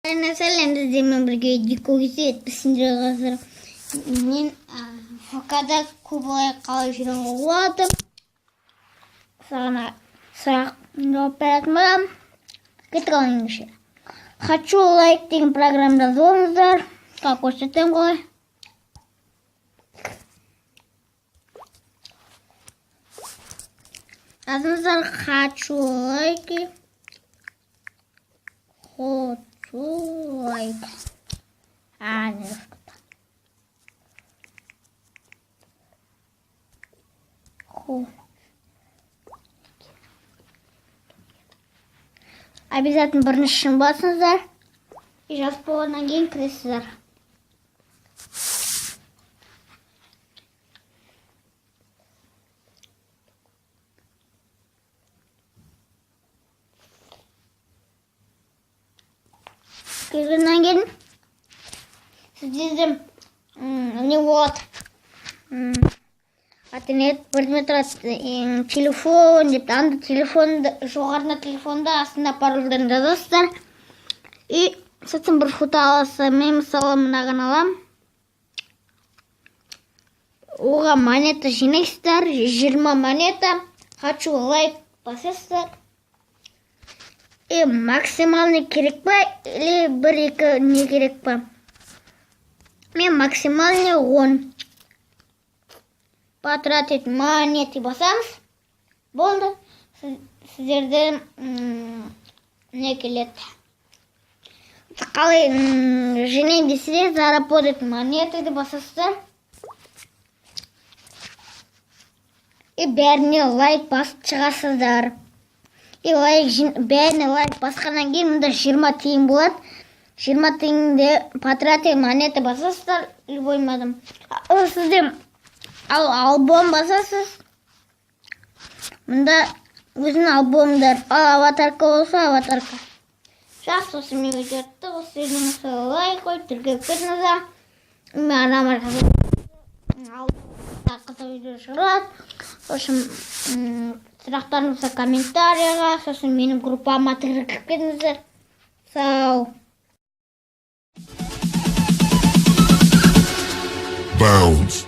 Енді сіздермен бірге дикогисе етпісіндер қазір. Мен фокада көбілай қалай жүруге болады. Саған сұрақ жауап беретін боламын. Кеттік ал ендеше. Хочу лайк деген программада болыңыздар. Как көрсетемін қалай. Жазыңыздар хочу лайки. Лайк. Не обязательно біріншісін басыңыздар. И жазып болғаннан кейін кіресіздер. Кіргеннен кейін сіздерде не болады? Интернет бірдеме тұрады. Телефон деп, анда телефонда, жоғарына телефонда астында парольдарын жазасыздар. И сосын бір фото аласыз. Мен мысалы мынаған алам. Оған монета жинайсыздар. 20 монета. Хочу лайк басасыздар. И максимальный керек па? Или 1-2 не керек па? Мен максимальный 10. Потратить монеты басамыз. Болды. Сіздерде не келеді? Қалай жинайын десе, заработать монеты деп басасыздар. И бәріне лайк басып шығасыздар. И бәріне лайк басқаннан кейін мұнда 20 тиын болады. 20 тиынды потратить монеты басасыздар. Любой мадам. Сізде альбом басасыз. Мұнда өзінің альбомдар. Аватарка болса аватарка. Жақсы, осы мен өтетті. Осы жерден лайк қойып, түргеп кетіңіздер. Мен анам арқасы қызық видео шығарады. Сосын сұрақтарыңызды комментарияға, сосын менің группама кіріп кетіңіздер. Сау. Bounce.